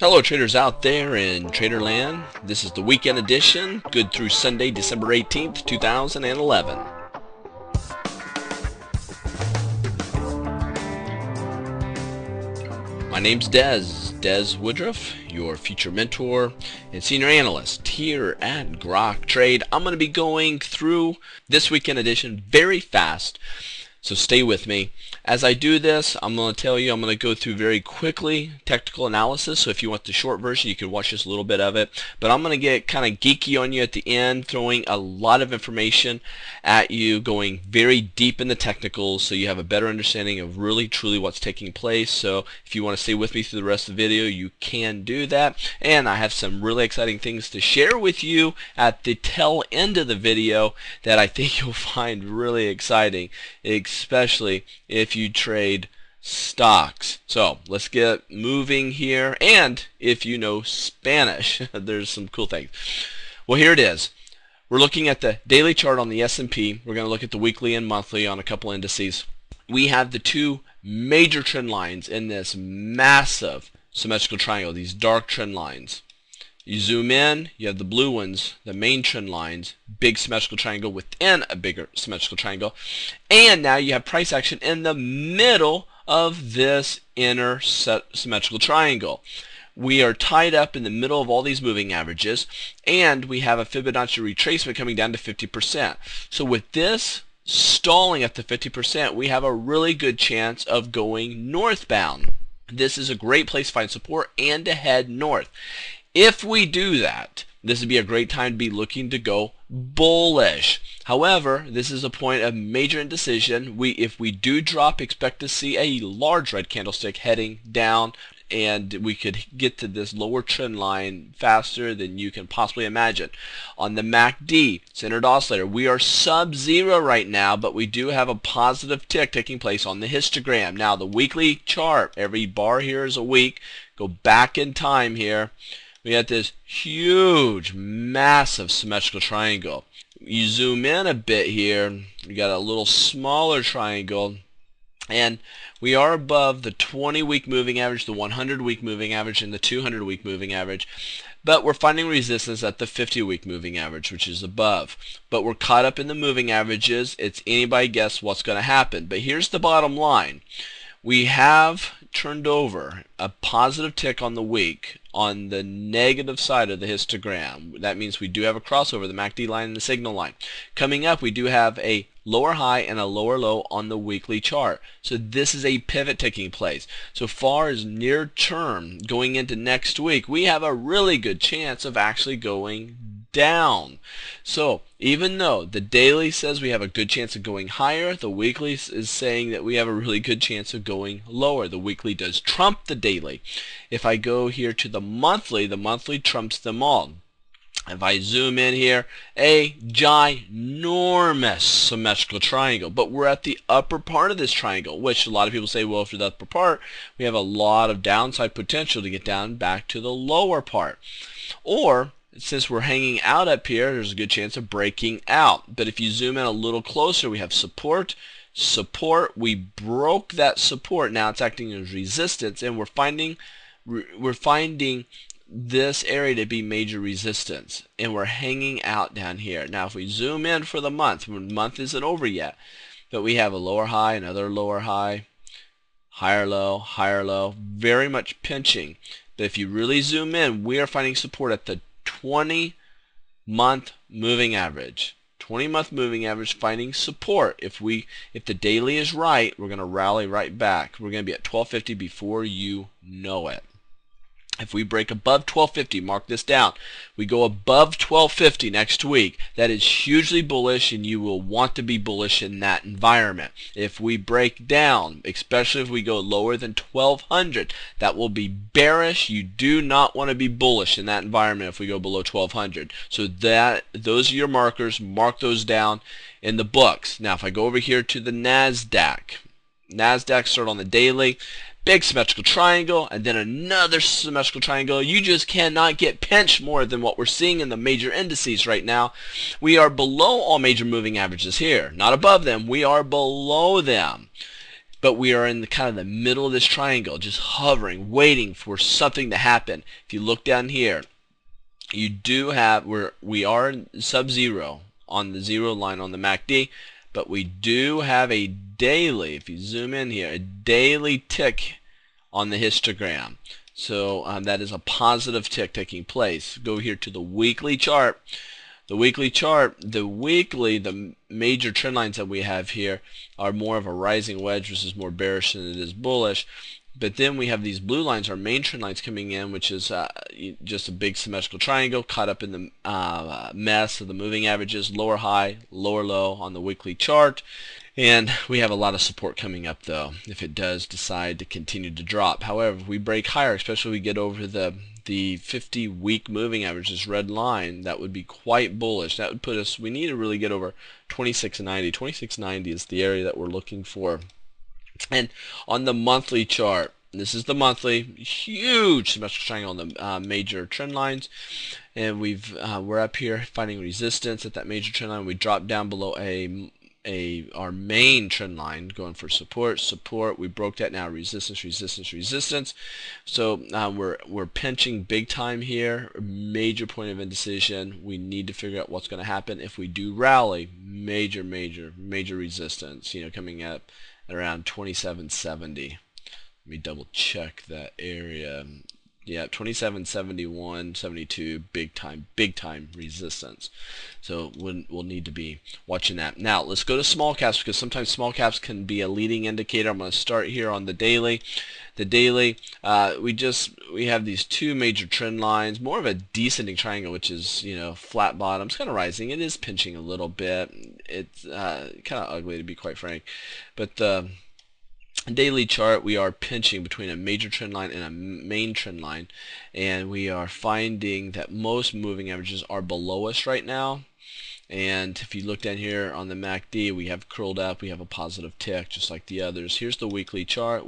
Hello traders out there in Traderland. This is the weekend edition, good through Sunday, December 18th, 2011. My name's Des Woodruff, your future mentor and senior analyst here at Grok Trade. I'm going to be going through this weekend edition very fast, so stay with me. As I do this, I'm going to go through very quickly technical analysis, so if you want the short version you can watch just a little bit of it, but I'm going to get kind of geeky on you at the end, throwing a lot of information at you, going very deep in the technicals so you have a better understanding of really truly what's taking place. So if you want to stay with me through the rest of the video, you can do that, and I have some really exciting things to share with you at the tail end of the video that I think you'll find really exciting, especially if you trade stocks. So let's get moving here, and if you know Spanish, there's some cool things. Well, here it is. We're looking at the daily chart on the S&P. We're going to look at the weekly and monthly on a couple indices. We have the two major trend lines in this massive symmetrical triangle, these dark trend lines. You zoom in, you have the blue ones, the main trend lines, big symmetrical triangle within a bigger symmetrical triangle, and now you have price action in the middle of this inner symmetrical triangle. We are tied up in the middle of all these moving averages, and we have a Fibonacci retracement coming down to 50%. So with this stalling at the 50%, we have a really good chance of going northbound. This is a great place to find support and to head north. If we do that, this would be a great time to be looking to go bullish. However, this is a point of major indecision. If we do drop, expect to see a large red candlestick heading down, and we could get to this lower trend line faster than you can possibly imagine. On the MACD, centered oscillator, we are sub-zero right now, but we do have a positive tick taking place on the histogram. Now, the weekly chart, every bar here is a week. Go back in time here. We got this huge, massive symmetrical triangle. You zoom in a bit here, you got a little smaller triangle, and we are above the 20-week moving average, the 100-week moving average, and the 200-week moving average. But we're finding resistance at the 50-week moving average, which is above. But we're caught up in the moving averages. It's anybody's guess what's going to happen. But here's the bottom line. We have turned over a positive tick on the week on the negative side of the histogram. That means we do have a crossover, the MACD line and the signal line. Coming up, we do have a lower high and a lower low on the weekly chart. So this is a pivot taking place. So far as near term, going into next week, we have a really good chance of actually going down. So even though the daily says we have a good chance of going higher, the weekly is saying that we have a really good chance of going lower. The weekly does trump the daily. If I go here to the monthly trumps them all. If I zoom in here, a ginormous symmetrical triangle, but we're at the upper part of this triangle, which a lot of people say, well, for the upper part, we have a lot of downside potential to get down back to the lower part. Or since we're hanging out up here, there's a good chance of breaking out. But if you zoom in a little closer, we have support. We broke that support. Now it's acting as resistance, and we're finding this area to be major resistance, and we're hanging out down here. Now if we zoom in for the month isn't over yet, but we have a lower high, another lower high, higher low, very much pinching. But if you really zoom in, we are finding support at the 20-month moving average. 20-month moving average finding support. If the daily is right, we're going to rally right back. We're going to be at 1250 before you know it. If we break above 1250, mark this down, we go above 1250 next week, that is hugely bullish, and you will want to be bullish in that environment. If we break down, especially if we go lower than 1200, that will be bearish. You do not want to be bullish in that environment if we go below 1200. So those are your markers. Mark those down in the books. Now if I go over here to the Nasdaq start on the daily. Big symmetrical triangle, and then another symmetrical triangle. You just cannot get pinched more than what we're seeing in the major indices right now. We are below all major moving averages here, not above them. We are below them. but we are in the kind of the middle of this triangle, just hovering, waiting for something to happen. If you look down here, you do have, we are sub-zero on the zero line on the MACD, but we do have a daily, if you zoom in here, a daily tick on the histogram. So that is a positive tick taking place. Go here to the weekly chart. The major trend lines that we have here are more of a rising wedge, which is more bearish than it is bullish. But then we have these blue lines, our main trend lines coming in, which is just a big symmetrical triangle caught up in the mess of the moving averages, lower high, lower low on the weekly chart. And we have a lot of support coming up, though, if it does decide to continue to drop. However, if we break higher, especially if we get over the 50-week moving average, this red line, that would be quite bullish. That would put us, we need to really get over 2690. 2690 is the area that we're looking for. And on the monthly chart, this is the monthly, huge symmetrical triangle on the major trend lines, and we're up here finding resistance at that major trend line. We drop down below our main trend line, going for support. We broke that now. Resistance. So we're pinching big time here. Major point of indecision. We need to figure out what's going to happen if we do rally. Major resistance. Coming up at around 2770. Let me double check that area. Yeah, 2771, 72, big time resistance. So we'll need to be watching that. Now let's go to small caps, because sometimes small caps can be a leading indicator. I'm going to start here on the daily. The daily, we have these two major trend lines, more of a descending triangle, which is flat bottoms, kind of rising. It is pinching a little bit. It's kind of ugly, to be quite frank, but the daily chart, we are pinching between a major trend line and a main trend line, and we are finding that most moving averages are below us right now. And if you look down here on the MACD, we have curled up, we have a positive tick just like the others. Here's the weekly chart.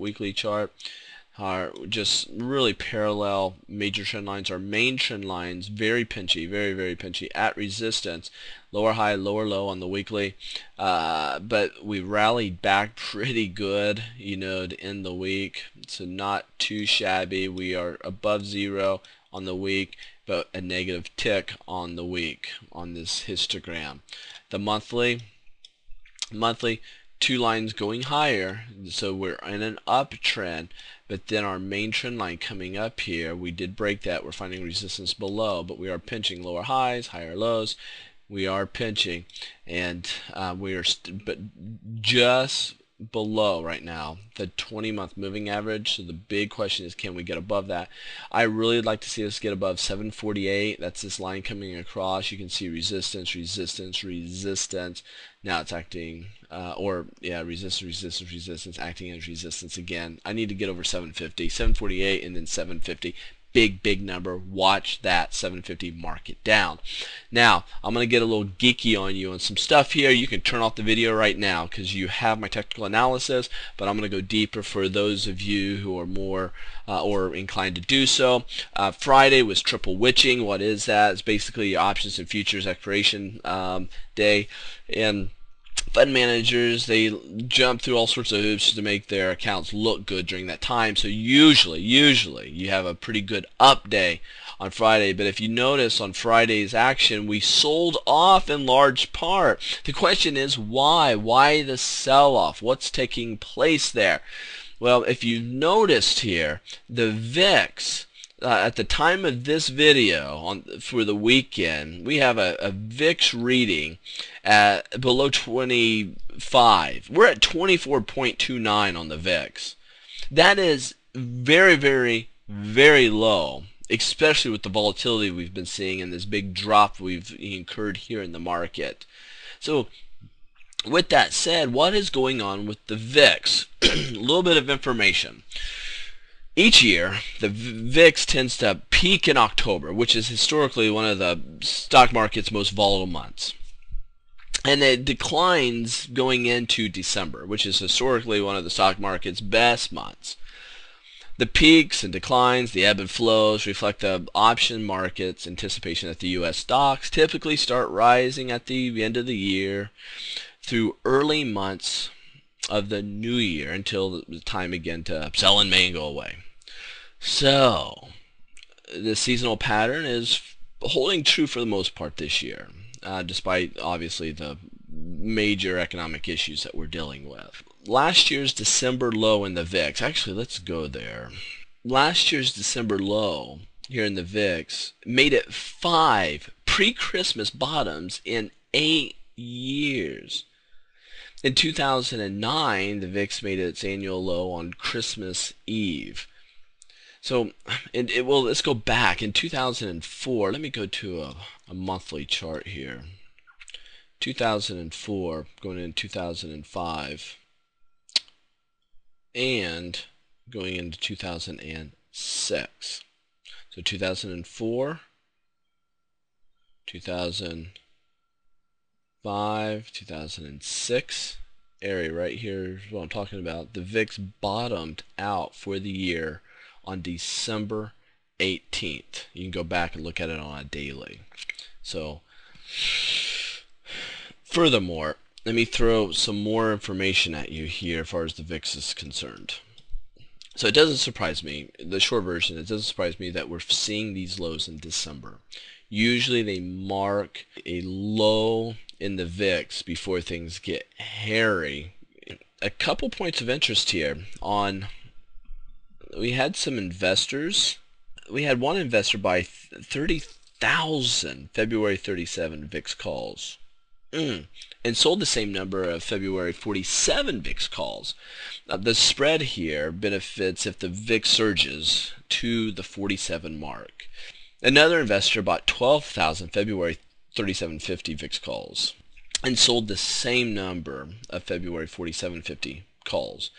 Are just really parallel major trend lines. Our main trend lines, very pinchy, very pinchy, at resistance, lower high, lower low on the weekly, but we rallied back pretty good, to end the week, so not too shabby. We are above zero on the week, but a negative tick on the week on this histogram. The monthly, two lines going higher, so we're in an uptrend, but then our main trend line coming up here, we did break that. We're finding resistance below, but we are pinching lower highs, higher lows. We are pinching, and we are just below right now the 20-month moving average. So the big question is, can we get above that? I really would like to see us get above 748. That's this line coming across. You can see resistance. Now it's acting, resistance, acting as resistance again. I need to get over 750, 748, and then 750. Big number. Watch that 750, mark it down. Now I'm going to get a little geeky on you on some stuff here. You can turn off the video right now because you have my technical analysis, but I'm going to go deeper for those of you who are more or inclined to do so. Friday was triple witching. What is that? It's basically your options and futures expiration day, and fund managers, they jump through all sorts of hoops to make their accounts look good during that time. So usually you have a pretty good up day on Friday. But if you notice on Friday's action, we sold off in large part. The question is why? Why the sell-off? What's taking place there? Well, if you noticed here, the VIX, at the time of this video for the weekend, we have a VIX reading at below 25. We're at 24.29 on the VIX. That is very low, especially with the volatility we've been seeing and this big drop we've incurred here in the market. So with that said, what is going on with the VIX? A little bit of information. Each year, the VIX tends to peak in October, which is historically one of the stock market's most volatile months. And it declines going into December, which is historically one of the stock market's best months. The peaks and declines, the ebb and flows, reflect the option market's anticipation that the U.S. stocks typically start rising at the end of the year through early months of the new year until the time again to sell in May and go away. So the seasonal pattern is holding true for the most part this year, despite obviously the major economic issues that we're dealing with. Last year's December low in the VIX, actually let's go there. Last year's December low here in the VIX made it 5 pre-Christmas bottoms in 8 years. In 2009, the VIX made its annual low on Christmas Eve. So, let's go back. In 2004, let me go to a monthly chart here. 2004, going into 2005, and going into 2006. So 2004, 2005, 2006 area right here is what I'm talking about. The VIX bottomed out for the year on December 18th. You can go back and look at it on a daily. So, furthermore, let me throw some more information at you here as far as the VIX is concerned. So it doesn't surprise me, the short version, it doesn't surprise me that we're seeing these lows in December. Usually they mark a low in the VIX before things get hairy. A couple points of interest here on, we had some investors. We had one investor buy 30,000 February 37 VIX calls and sold the same number of February 47 VIX calls. The spread here benefits if the VIX surges to the 47 mark. Another investor bought 12,000 February 37.50 VIX calls and sold the same number of February 47.50 calls,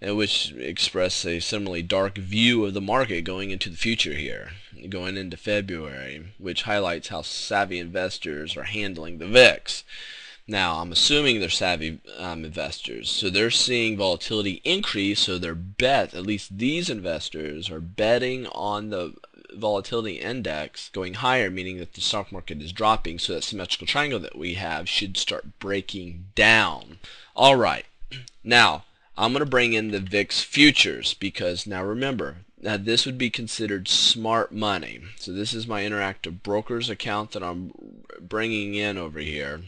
which express a similarly dark view of the market going into the future here, going into February, which highlights how savvy investors are handling the VIX. Now, I'm assuming they're savvy investors, so they're seeing volatility increase, so their bet, at least these investors, are betting on the volatility index going higher, meaning that the stock market is dropping, so that symmetrical triangle that we have should start breaking down. All right, now I'm going to bring in the VIX futures, because now remember, now this would be considered smart money. So this is my Interactive Brokers account that I'm bringing in over here.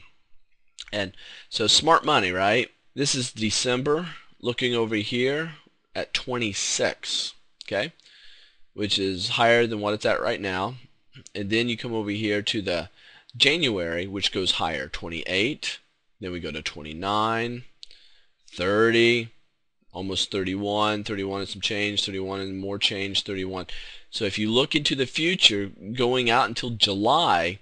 And so smart money, right? This is December, looking over here at 26, okay? Which is higher than what it's at right now. And then you come over here to the January, which goes higher, 28. Then we go to 29, 30, almost 31, 31 and some change, 31 and more change, 31. So if you look into the future, going out until July,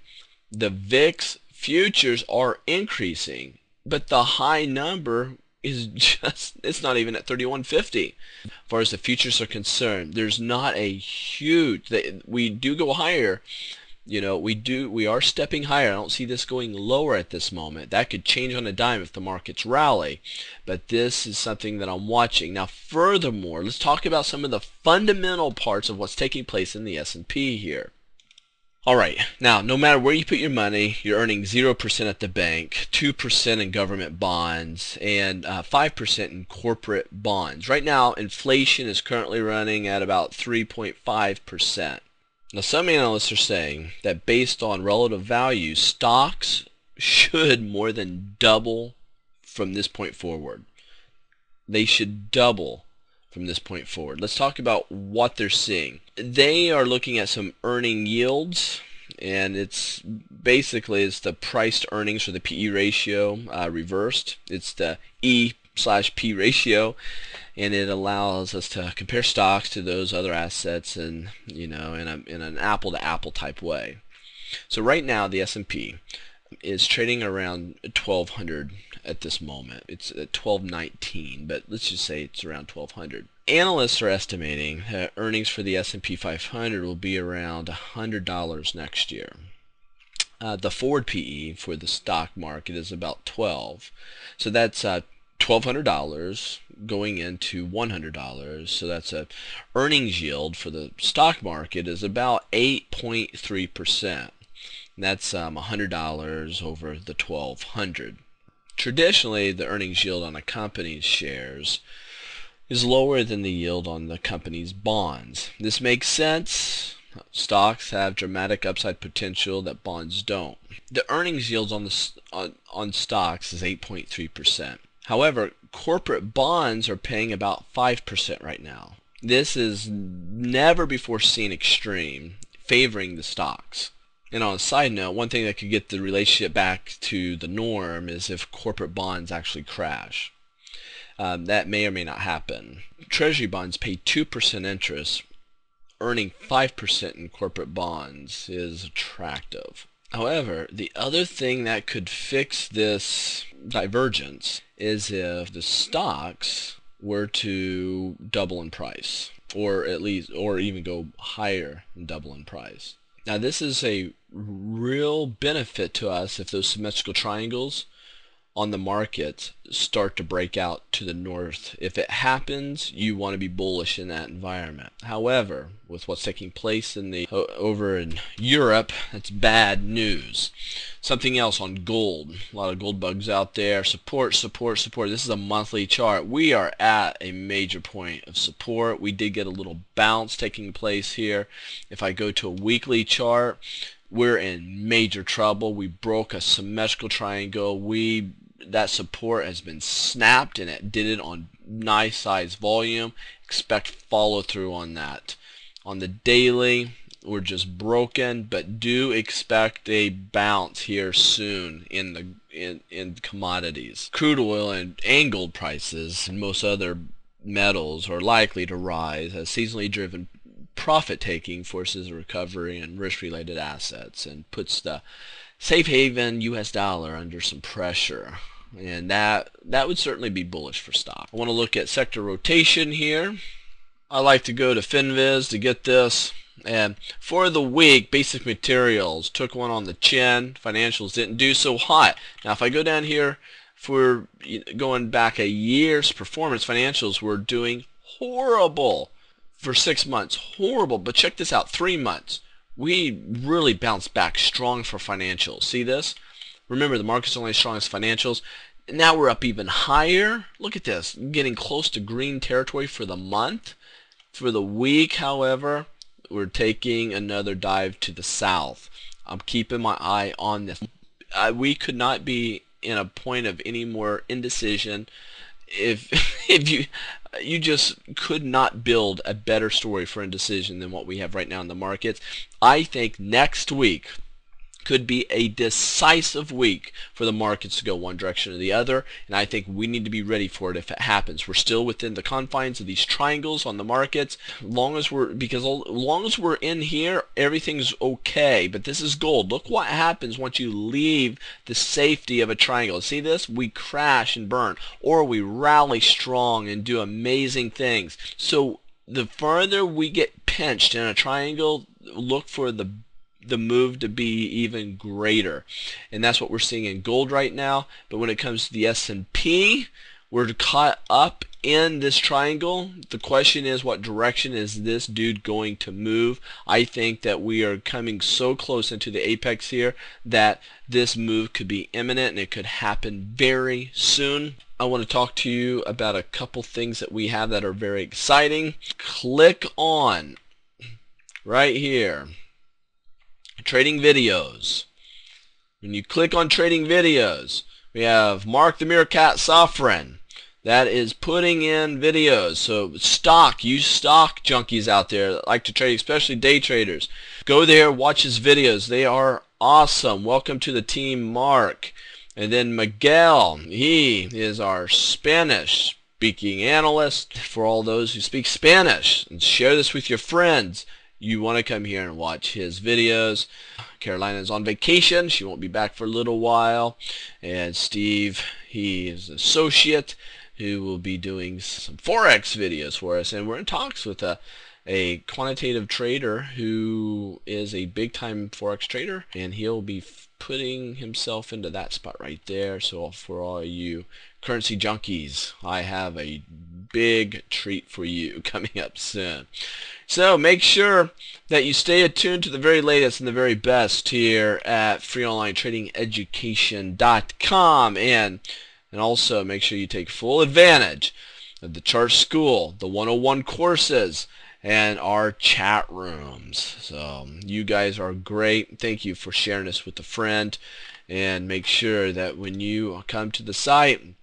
the VIX futures are increasing, but the high number is just, it's not even at 31.50. As far as the futures are concerned, there's not a huge, we do go higher, you know, we are stepping higher. I don't see this going lower at this moment. That could change on a dime if the markets rally, but this is something that I'm watching. Now furthermore, let's talk about some of the fundamental parts of what's taking place in the S&P here. Alright, now no matter where you put your money, you're earning 0% at the bank, 2% in government bonds, and 5% in corporate bonds. Right now, inflation is currently running at about 3.5%. Now some analysts are saying that based on relative value, stocks should more than double from this point forward. They should double from this point forward. Let's talk about what they're seeing. They are looking at some earning yields, and it's basically the price to earnings, or the PE ratio reversed. It's the E/P ratio, and it allows us to compare stocks to those other assets, and you know, in an apple-to-apple type way. So right now the S&P is trading around 1,200 at this moment. It's at 1,219, but let's just say it's around 1,200. Analysts are estimating that earnings for the S&P 500 will be around $100 next year. The forward PE for the stock market is about 12, so that's $1,200 going into $100. So that's a earnings yield for the stock market is about 8.3%. That's $100 over the 1,200. Traditionally, the earnings yield on a company's shares is lower than the yield on the company's bonds. This makes sense. Stocks have dramatic upside potential that bonds don't. The earnings yields on stocks is 8.3%. However, corporate bonds are paying about 5% right now. This is never before seen extreme, favoring the stocks. And on a side note, one thing that could get the relationship back to the norm is if corporate bonds actually crash. That may or may not happen. Treasury bonds pay 2% interest. Earning 5% in corporate bonds is attractive. However, the other thing that could fix this divergence is if the stocks were to double in price, or even go higher than double in price. Now, this is a real benefit to us if those symmetrical triangles on the market start to break out to the north. If it happens, you want to be bullish in that environment. However, with what's taking place over in Europe, that's bad news. Something else on gold. A lot of gold bugs out there. Support, support, support. This is a monthly chart. We are at a major point of support. We did get a little bounce taking place here. If I go to a weekly chart, we're in major trouble. We broke a symmetrical triangle. That support has been snapped, and it did it on nice size volume. Expect follow through on that. On the daily, we're just broken, but do expect a bounce here soon in commodities. Crude oil and gold prices and most other metals are likely to rise as seasonally driven profit taking forces a recovery in risk related assets and puts the safe haven US dollar under some pressure. And that would certainly be bullish for stock. I want to look at sector rotation here. I like to go to FinViz to get this. And for the week, basic materials took one on the chin. Financials didn't do so hot. Now, if I go down here, for going back a year's performance, financials were doing horrible for 6 months. Horrible. But check this out, 3 months. We really bounced back strong for financials. See this? Remember, the market's only as strong as financials. Now we're up even higher. Look at this, getting close to green territory for the month. For the week, however, we're taking another dive to the south. I'm keeping my eye on this. We could not be in a point of any more indecision. If you just could not build a better story for indecision than what we have right now in the markets. I think next week could be a decisive week for the markets to go one direction or the other, and I think we need to be ready for it if it happens. We're still within the confines of these triangles on the markets. As long as we're in here, everything's okay. But this is gold. Look what happens once you leave the safety of a triangle. See this? We crash and burn, or we rally strong and do amazing things. So the further we get pinched in a triangle, look for the move to be even greater, and that's what we're seeing in gold right now. But when it comes to the S&P, we're caught up in this triangle. The question is, what direction is this dude going to move? I think that we are coming so close into the apex here that this move could be imminent, and it could happen very soon. I want to talk to you about a couple things that we have that are very exciting. Click on right here, trading videos. When you click on trading videos, we have Mark the Meerkat Safran that is putting in videos. So you stock junkies out there that like to trade, especially day traders, go there, watch his videos. They are awesome. Welcome to the team, Mark. And then Miguel, he is our Spanish speaking analyst for all those who speak Spanish. And share this with your friends. You want to come here and watch his videos. Carolina's on vacation. She won't be back for a little while. And Steve, he is an associate who will be doing some Forex videos for us. And we're in talks with a quantitative trader who is a big-time Forex trader. And he'll be putting himself into that spot right there. So for all you currency junkies, I have a big treat for you coming up soon. So make sure that you stay attuned to the very latest and the very best here at freeonlinetradingeducation.com. And And also make sure you take full advantage of the chart school, the 101 courses, and our chat rooms. So you guys are great. Thank you for sharing this with a friend, and make sure that when you come to the site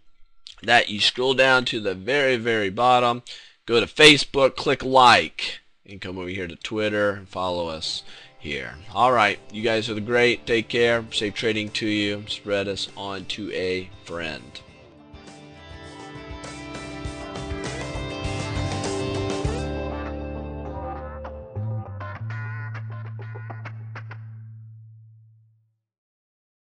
that you scroll down to the very bottom, go to Facebook, click like, and come over here to Twitter and follow us here. Alright, you guys are the great. Take care. Safe trading to you. Spread us on to a friend.